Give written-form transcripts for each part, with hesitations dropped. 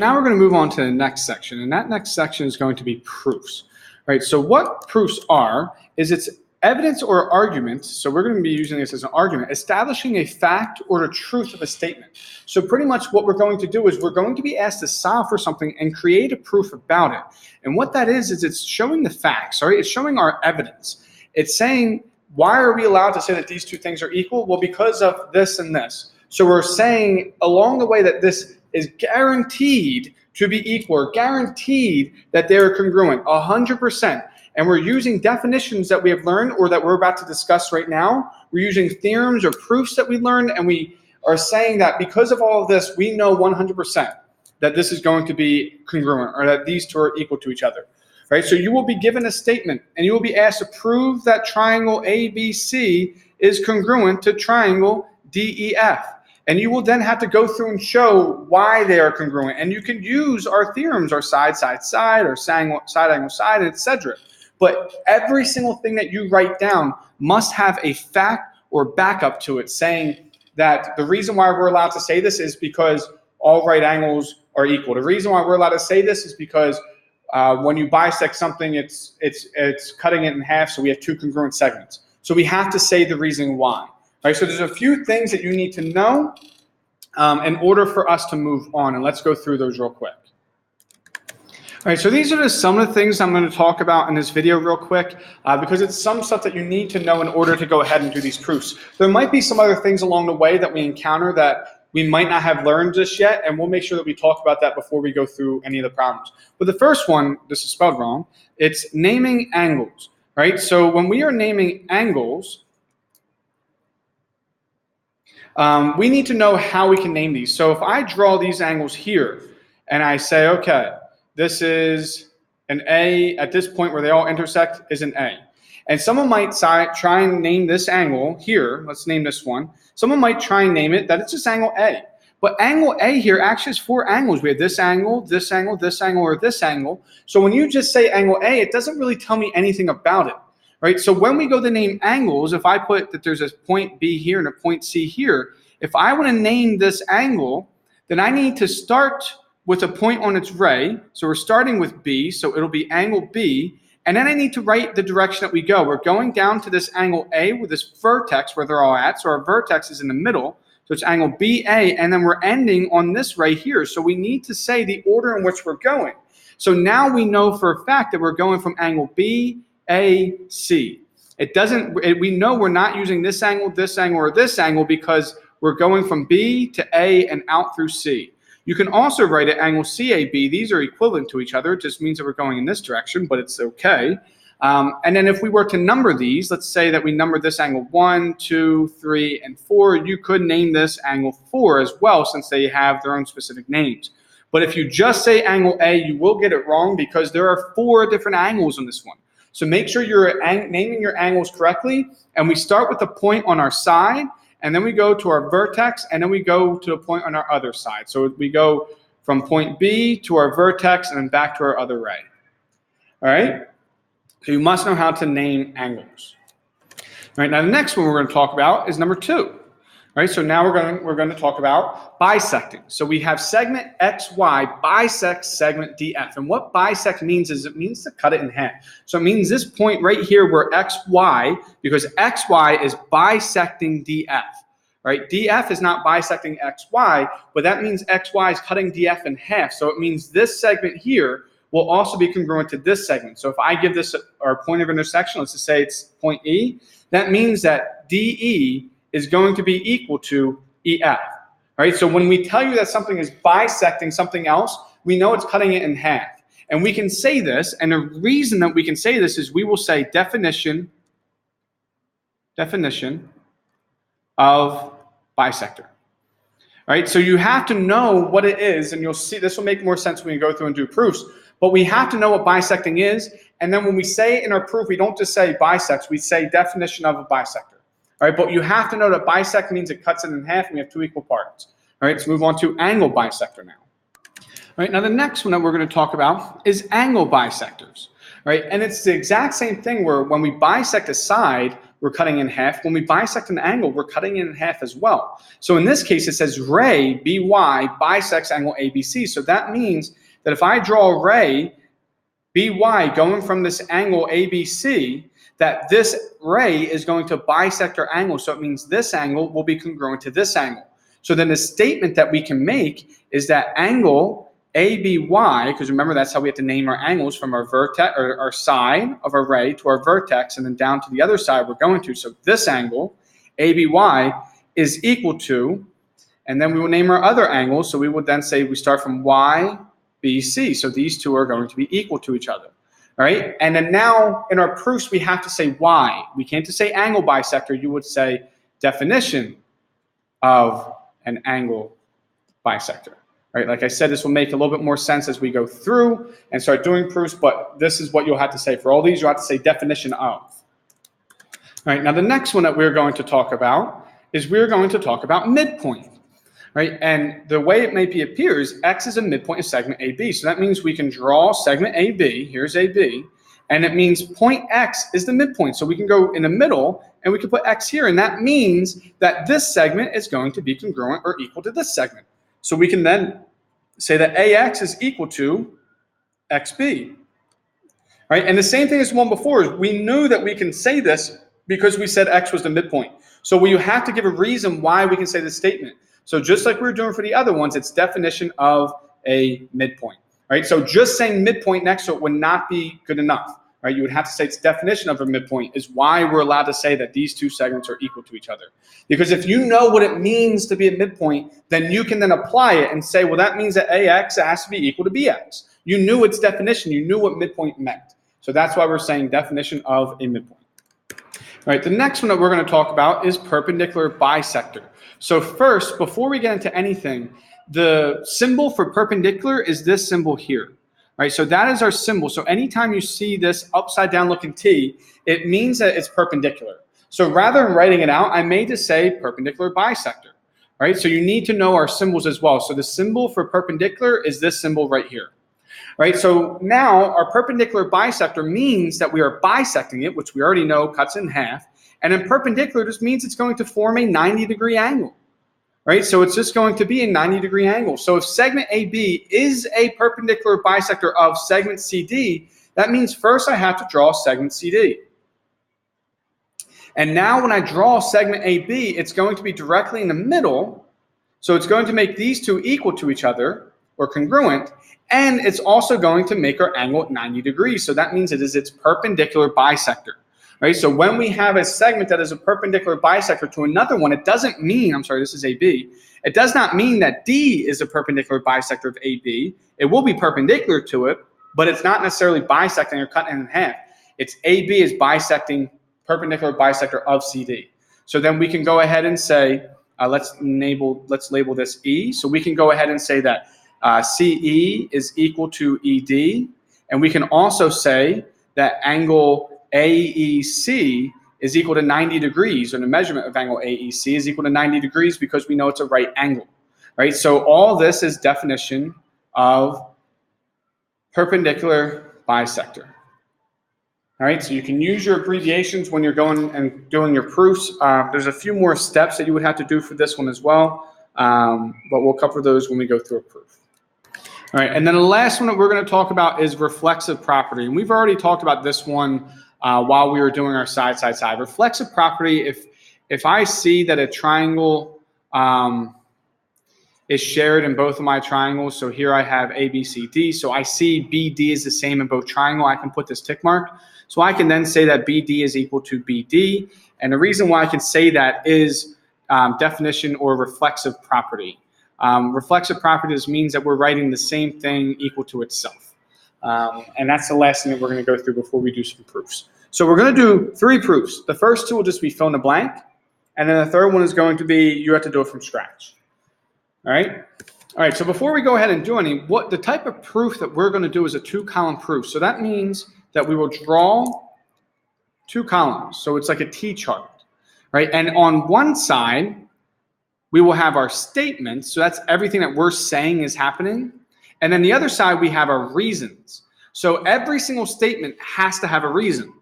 Now we're going to move on to the next section, and that next section is going to be proofs. Right? So what proofs are is it's evidence or argument, so we're going to be using this as an argument, establishing a fact or the truth of a statement. So pretty much what we're going to do is we're going to be asked to solve for something and create a proof about it. And what that is it's showing the facts, right? It's showing our evidence. It's saying, why are we allowed to say that these two things are equal? Well, because of this and this. So we're saying along the way that this is guaranteed to be equal, or guaranteed that they're congruent, 100%. And we're using definitions that we have learned or that we're about to discuss right now. We're using theorems or proofs that we learned, and we are saying that because of all of this, we know 100% that this is going to be congruent, or that these two are equal to each other. Right? So you will be given a statement, and you will be asked to prove that triangle ABC is congruent to triangle DEF. And you will then have to go through and show why they are congruent. And you can use our theorems, our side, or side, angle, side, etc. But every single thing that you write down must have a fact or backup to it, saying that the reason why we're allowed to say this is because all right angles are equal. The reason why we're allowed to say this is because when you bisect something, it's cutting it in half, so we have two congruent segments. So we have to say the reason why. Right, so there's a few things that you need to know in order for us to move on, and let's go through those real quick. All right, so these are just some of the things I'm going to talk about in this video real quick because it's some stuff that you need to know in order to go ahead and do these proofs. There might be some other things along the way that we encounter that we might not have learned just yet, and we'll make sure that we talk about that before we go through any of the problems. But the first one, this is spelled wrong, it's naming angles. Right, so when we are naming angles, we need to know how we can name these. So if I draw these angles here and I say, okay, this is an A at this point where they all intersect is an A. And someone might try and name this angle here. Let's name this one. Someone might try and name it that it's just angle A. But angle A here actually is four angles. We have this angle, this angle, this angle, or this angle. So when you just say angle A, it doesn't really tell me anything about it. Right? So when we go to name angles, if I put that there's a point B here and a point C here, if I want to name this angle, then I need to start with a point on its ray. So we're starting with B, so it'll be angle B. And then I need to write the direction that we go. We're going down to this angle A with this vertex where they're all at. So our vertex is in the middle. So it's angle BA, and then we're ending on this ray here. So we need to say the order in which we're going. So now we know for a fact that we're going from angle B, A, C. We know we're not using this angle, or this angle because we're going from B to A and out through C. You can also write it angle CAB. These are equivalent to each other. It just means that we're going in this direction, but it's okay. And then if we were to number these, let's say that we numbered this angle 1, 2, 3, and 4. You could name this angle 4 as well since they have their own specific names. But if you just say angle A, you will get it wrong because there are 4 different angles on this one. So make sure you're naming your angles correctly, and we start with the point on our side, and then we go to our vertex, and then we go to a point on our other side. So we go from point B to our vertex and then back to our other ray. All right? So you must know how to name angles. All right, now the next one we're going to talk about is number 2. Right, so now we're going to talk about bisecting. So we have segment XY bisects segment DF. And what bisect means is it means to cut it in half. So it means this point right here where XY, because XY is bisecting DF. Right? DF is not bisecting XY, but that means XY is cutting DF in half. So it means this segment here will also be congruent to this segment. So if I give this our point of intersection, let's just say it's point E, that means that DE is going to be equal to EF. Right? So when we tell you that something is bisecting something else, we know it's cutting it in half. And we can say this, and the reason that we can say this is we will say definition of bisector. Right? So you have to know what it is, and you'll see this will make more sense when you go through and do proofs, but we have to know what bisecting is, and then when we say it in our proof, we don't just say bisects, we say definition of a bisector. All right, but you have to know that bisect means it cuts it in half and we have 2 equal parts. All right, let's move on to angle bisector now. All right, now the next one that we're going to talk about is angle bisectors. Right, and it's the exact same thing where when we bisect a side, we're cutting in half. When we bisect an angle, we're cutting it in half as well. So in this case, it says ray, BY, bisects angle ABC. So that means that if I draw a ray, BY, going from this angle ABC, that this ray is going to bisect our angle. So it means this angle will be congruent to this angle. So then the statement that we can make is that angle ABY, because remember that's how we have to name our angles, from our vertex or our side of our ray to our vertex and then down to the other side we're going to. So this angle ABY is equal to, and then we will name our other angles. So we would then say we start from YBC. So these two are going to be equal to each other. All right, and then now in our proofs we have to say Y. We can't just say angle bisector. You would say definition of an angle bisector. Right? Like I said, this will make a little bit more sense as we go through and start doing proofs, but this is what you'll have to say. For all these, you'll have to say definition of. All right, now the next one that we're going to talk about is we're going to talk about midpoint. Right? And the way it maybe appears, X is a midpoint of segment AB. So that means we can draw segment AB, here's AB, and it means point X is the midpoint. So we can go in the middle and we can put X here, and that means that this segment is going to be congruent or equal to this segment. So we can then say that AX is equal to XB. Right? And the same thing as the one before, we knew that we can say this because we said X was the midpoint. So you have to give a reason why we can say this statement. So just like we were doing for the other ones, it's definition of a midpoint. Right? So just saying midpoint next to it would not be good enough. Right? You would have to say its definition of a midpoint is why we're allowed to say that these two segments are equal to each other. Because if you know what it means to be a midpoint, then you can then apply it and say, well, that means that AX has to be equal to BX. You knew its definition. You knew what midpoint meant. So that's why we're saying definition of a midpoint. All right, the next one that we're going to talk about is perpendicular bisector. So first, before we get into anything, the symbol for perpendicular is this symbol here. Right, so that is our symbol. So anytime you see this upside down looking T, it means that it's perpendicular. So rather than writing it out, I may just say perpendicular bisector. Right, so you need to know our symbols as well. So the symbol for perpendicular is this symbol right here. Right, so now our perpendicular bisector means that we are bisecting it, which we already know cuts in half. And then perpendicular just means it's going to form a 90-degree angle. Right, so it's just going to be a 90-degree angle. So if segment AB is a perpendicular bisector of segment CD, that means first I have to draw segment CD. And now when I draw segment AB, it's going to be directly in the middle. So it's going to make these two equal to each other or congruent. And it's also going to make our angle at 90 degrees. So that means it is its perpendicular bisector. Right, so when we have a segment that is a perpendicular bisector to another one, it doesn't mean, I'm sorry, this is AB. It does not mean that D is a perpendicular bisector of AB. It will be perpendicular to it, but it's not necessarily bisecting or cutting in half. It's AB is bisecting perpendicular bisector of CD. So then we can go ahead and say, let's label this E. So we can go ahead and say that CE is equal to ED. And we can also say that angle AEC is equal to 90 degrees, or the measurement of angle AEC is equal to 90 degrees because we know it's a right angle, right? So all this is definition of perpendicular bisector. All right, so you can use your abbreviations when you're going and doing your proofs. There's a few more steps that you would have to do for this one as well, but we'll cover those when we go through a proof. All right, and then the last one that we're going to talk about is reflexive property, and we've already talked about this one while we were doing our side. Reflexive property, if I see that a triangle is shared in both of my triangles, so here I have ABCD, so I see BD is the same in both triangle, I can put this tick mark. So I can then say that BD is equal to BD, and the reason why I can say that is definition or reflexive property. Reflexive property just means that we're writing the same thing equal to itself. And that's the last thing that we're going to go through before we do some proofs. So we're going to do 3 proofs. The first 2 will just be fill in the blank. And then the third one is going to be you have to do it from scratch. All right? All right, so before we go ahead and do any, the type of proof that we're going to do is a 2-column proof. So that means that we will draw 2 columns. So it's like a T-chart, right? And on one side, we will have our statements. So that's everything that we're saying is happening. And then the other side, we have our reasons. So every single statement has to have a reason.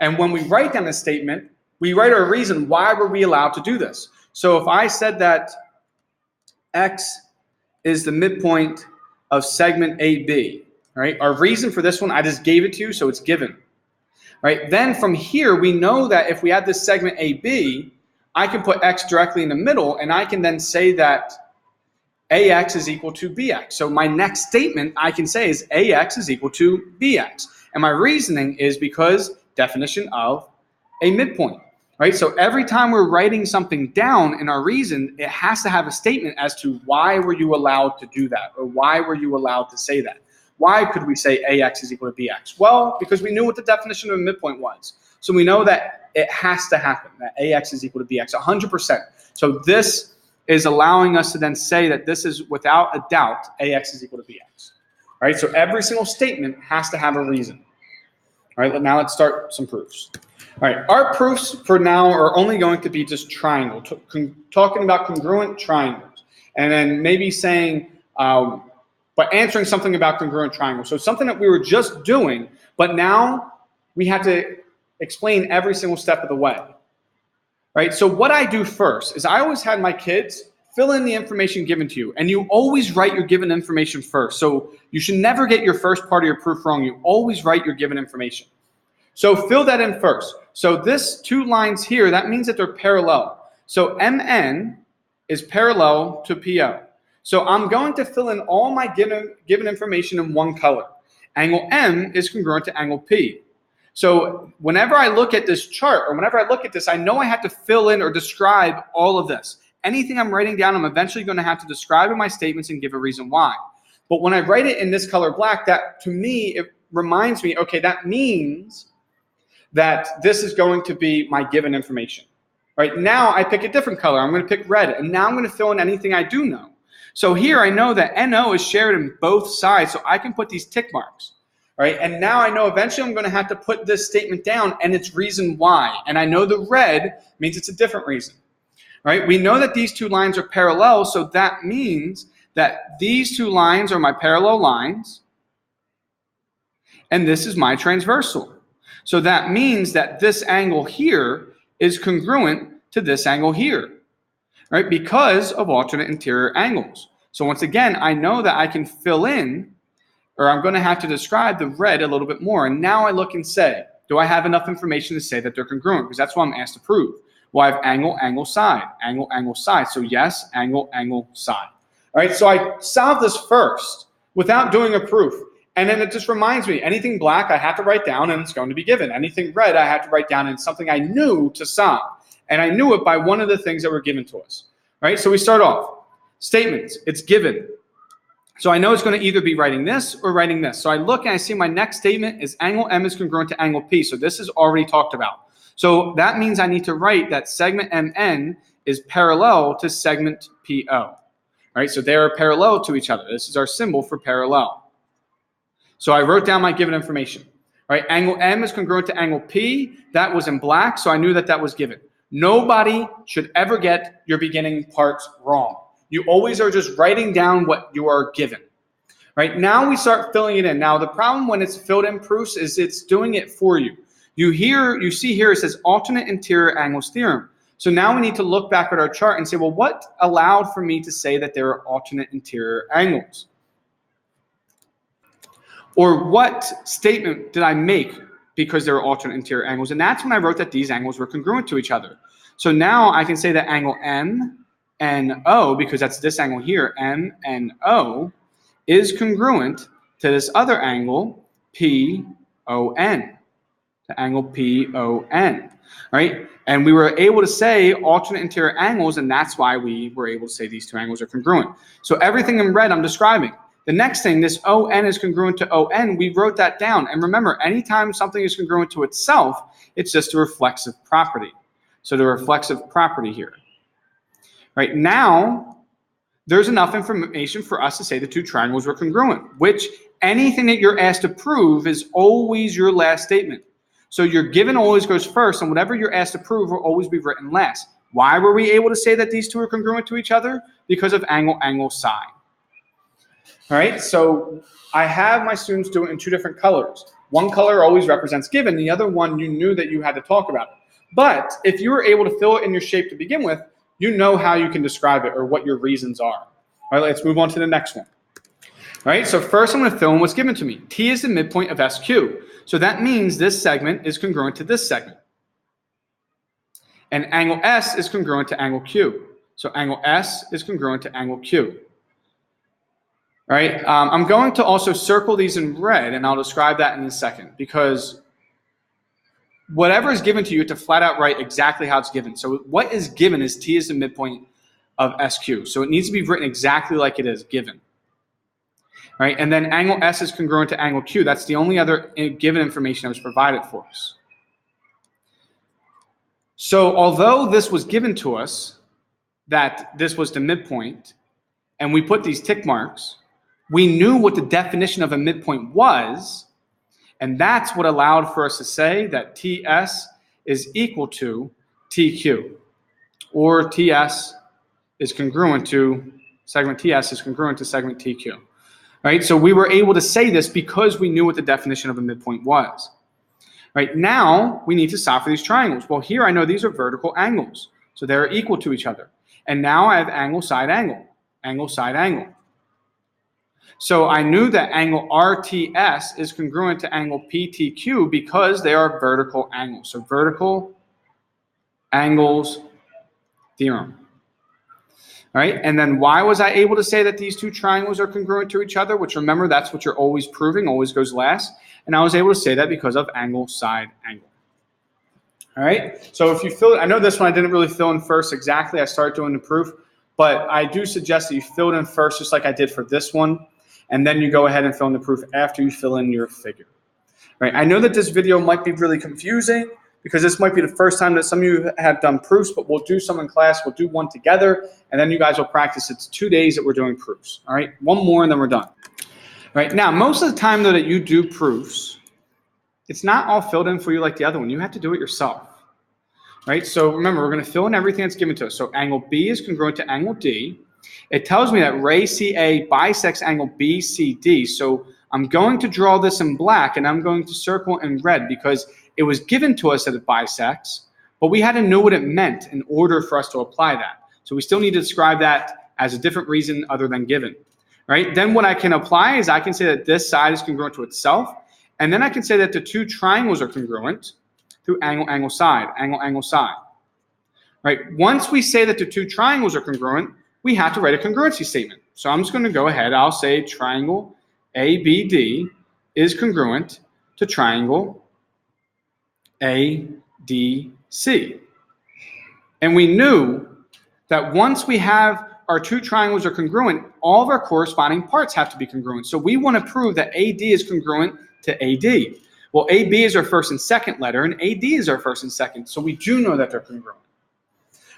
And when we write down a statement, we write our reason. Why were we allowed to do this? So if I said that X is the midpoint of segment AB, right? Our reason for this one, I just gave it to you, so it's given, right? Then from here, we know that if we have this segment AB, I can put X directly in the middle, and I can then say that AX is equal to BX. So my next statement I can say is AX is equal to BX. And my reasoning is because definition of a midpoint, right? So every time we're writing something down in our reason, it has to have a statement as to why were you allowed to do that, or why were you allowed to say that? Why could we say AX is equal to BX? Well, because we knew what the definition of a midpoint was. So we know that it has to happen, that AX is equal to BX, 100%. So this is allowing us to then say that this is, without a doubt, AX is equal to BX. All right, so every single statement has to have a reason. All right, now let's start some proofs. All right, our proofs for now are only going to be just triangle, talking about congruent triangles, and then maybe saying, but answering something about congruent triangles. So something that we were just doing, but now we have to explain every single step of the way. Right? So what I do first is I always had my kids fill in the information given to you, and you always write your given information first. So you should never get your first part of your proof wrong. You always write your given information. So fill that in first. So this 2 lines here, that means that they're parallel. So MN is parallel to PO. So I'm going to fill in all my given information in one color. Angle M is congruent to angle P. So whenever I look at this chart, or whenever I look at this, I know I have to fill in or describe all of this. Anything I'm writing down, I'm eventually going to have to describe in my statements and give a reason why. But when I write it in this color black, that to me, it reminds me, okay, that means that this is going to be my given information. Right now, I pick a different color. I'm going to pick red, and now I'm going to fill in anything I do know. So here I know that NO is shared in both sides, so I can put these tick marks. Right, and now I know eventually I'm going to have to put this statement down and its reason why. And I know the red means it's a different reason. Right, we know that these 2 lines are parallel, so that means that these 2 lines are my parallel lines, and this is my transversal. So that means that this angle here is congruent to this angle here, right, because of alternate interior angles. So once again, I know that I can fill in, or I'm going to have to describe the red a little bit more. And now I look and say, do I have enough information to say that they're congruent? Because that's what I'm asked to prove. Well, I have angle, angle, side, angle, angle, side. So yes, angle, angle, side. All right, so I solve this first without doing a proof. And then it just reminds me, anything black I have to write down and it's going to be given. Anything red I have to write down and it's something I knew to solve. And I knew it by one of the things that were given to us. All right, so we start off. Statements, it's given. So I know it's going to either be writing this or writing this. So I look and I see my next statement is angle M is congruent to angle P. So this is already talked about. So that means I need to write that segment MN is parallel to segment PO. Right? So they are parallel to each other. This is our symbol for parallel. So I wrote down my given information. Right? Angle M is congruent to angle P. That was in black, so I knew that that was given. Nobody should ever get your beginning parts wrong. You always are just writing down what you are given. Right? Now we start filling it in. Now the problem when it's filled in proofs is it's doing it for you. You see here it says alternate interior angles theorem. So now we need to look back at our chart and say, well, what allowed for me to say that there are alternate interior angles? Or what statement did I make because there are alternate interior angles? And that's when I wrote that these angles were congruent to each other. So now I can say that angle M and O, because that's this angle here, M and O, is congruent to this other angle, PON, to angle PON, right? And we were able to say alternate interior angles, and that's why we were able to say these 2 angles are congruent. So everything in red I'm describing. The next thing, this ON is congruent to ON, we wrote that down. And remember, anytime something is congruent to itself, it's just a reflexive property. So the reflexive property here. Right now, there's enough information for us to say the 2 triangles were congruent, which anything that you're asked to prove is always your last statement. So your given always goes first, and whatever you're asked to prove will always be written last. Why were we able to say that these 2 are congruent to each other? Because of angle, angle, side. All right, so I have my students do it in 2 different colors. One color always represents given, the other one you knew that you had to talk about it. But if you were able to fill it in your shape to begin with, you know how you can describe it or what your reasons are. All right, let's move on to the next one. All right, so first I'm going to fill in what's given to me. T is the midpoint of SQ. So that means this segment is congruent to this segment. And angle S is congruent to angle Q. So angle S is congruent to angle Q. All right, I'm going to also circle these in red, and I'll describe that in a second, because whatever is given to you, you have to flat out write exactly how it's given. So what is given is T is the midpoint of SQ. So it needs to be written exactly like it is given. All right, and then angle S is congruent to angle Q. That's the only other given information that was provided for us. So although this was given to us, that this was the midpoint, and we put these tick marks, we knew what the definition of a midpoint was, and that's what allowed for us to say that TS is equal to TQ, or TS is congruent to, segment TS is congruent to segment TQ. Right? So we were able to say this because we knew what the definition of a midpoint was. Right? Now we need to solve for these triangles. Well, here I know these are vertical angles, so they're equal to each other. And now I have angle, side, angle, angle, side, angle. So I knew that angle RTS is congruent to angle PTQ because they are vertical angles. So vertical angles theorem. All right, and then why was I able to say that these two triangles are congruent to each other? Which, remember, that's what you're always proving, always goes last. And I was able to say that because of angle, side, angle. All right, so if you fill, I know this one I didn't really fill in first exactly. I started doing the proof, but I do suggest that you fill it in first, just like I did for this one, and then you go ahead and fill in the proof after you fill in your figure. All right, I know that this video might be really confusing, because this might be the first time that some of you have done proofs, but we'll do some in class. We'll do one together, and then you guys will practice. It's 2 days that we're doing proofs, all right? One more, and then we're done. All right, now, most of the time, though, that you do proofs, it's not all filled in for you like the other one. You have to do it yourself, right? So remember, we're going to fill in everything that's given to us. So angle B is congruent to angle D. It tells me that ray CA bisects angle BCD. So I'm going to draw this in black, and I'm going to circle in red because it was given to us that it bisects, but we had to know what it meant in order for us to apply that. So we still need to describe that as a different reason other than given, right? Then what I can apply is I can say that this side is congruent to itself, and then I can say that the two triangles are congruent through angle, angle, side, angle, angle, side, right? Once we say that the two triangles are congruent, we have to write a congruency statement. So I'm just going to go ahead. I'll say triangle ABD is congruent to triangle ADC. And we knew that once we have our two triangles are congruent, all of our corresponding parts have to be congruent. So we want to prove that AD is congruent to AD. Well, AB is our first and second letter, and AD is our first and second. So we do know that they're congruent.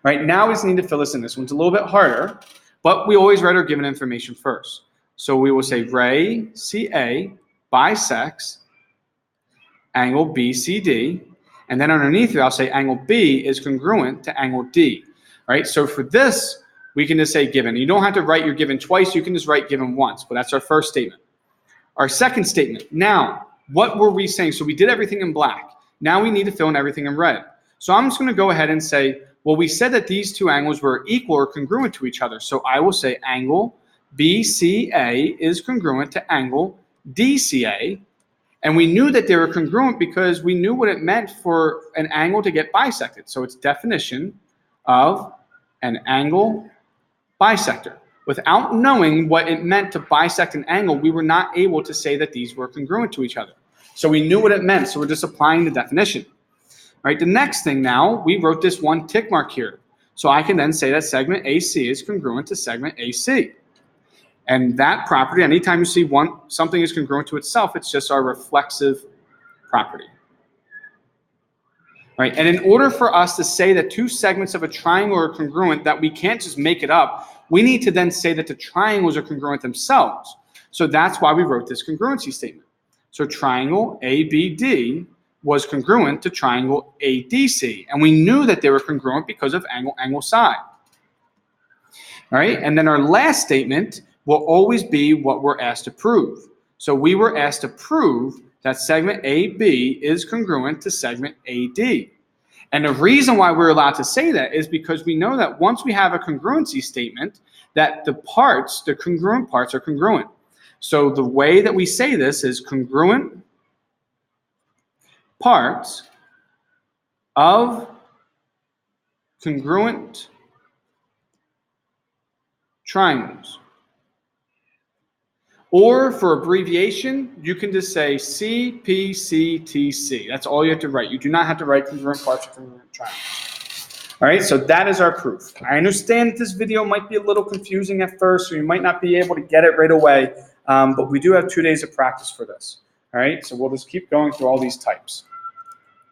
Right, now we just need to fill this in. This one's a little bit harder, but we always write our given information first. So we will say ray CA bisects angle BCD, and then underneath it, I'll say angle B is congruent to angle D, right? So for this, we can just say given. You don't have to write your given twice. You can just write given once, but that's our first statement. Our second statement. Now, what were we saying? So we did everything in black. Now we need to fill in everything in red. So I'm just going to go ahead and say, well, we said that these two angles were equal or congruent to each other. So I will say angle BCA is congruent to angle DCA. And we knew that they were congruent because we knew what it meant for an angle to get bisected. So it's definition of an angle bisector. Without knowing what it meant to bisect an angle, we were not able to say that these were congruent to each other. So we knew what it meant, so we're just applying the definition. Right, the next thing now, we wrote this one tick mark here. So I can then say that segment AC is congruent to segment AC. And that property, anytime you see something is congruent to itself, it's just our reflexive property. Right? And in order for us to say that two segments of a triangle are congruent, that we can't just make it up, we need to then say that the triangles are congruent themselves. So that's why we wrote this congruency statement. So triangle ABD was congruent to triangle ADC. And we knew that they were congruent because of angle, angle, side. All right? And then our last statement will always be what we're asked to prove. So we were asked to prove that segment AB is congruent to segment AD. And the reason why we're allowed to say that is because we know that once we have a congruency statement, that the congruent parts are congruent. So the way that we say this is congruent parts of congruent triangles. Or for abbreviation, you can just say CPCTC. That's all you have to write. You do not have to write congruent parts of congruent triangles. All right, so that is our proof. I understand that this video might be a little confusing at first, so you might not be able to get it right away, but we do have 2 days of practice for this. All right, so we'll just keep going through all these types.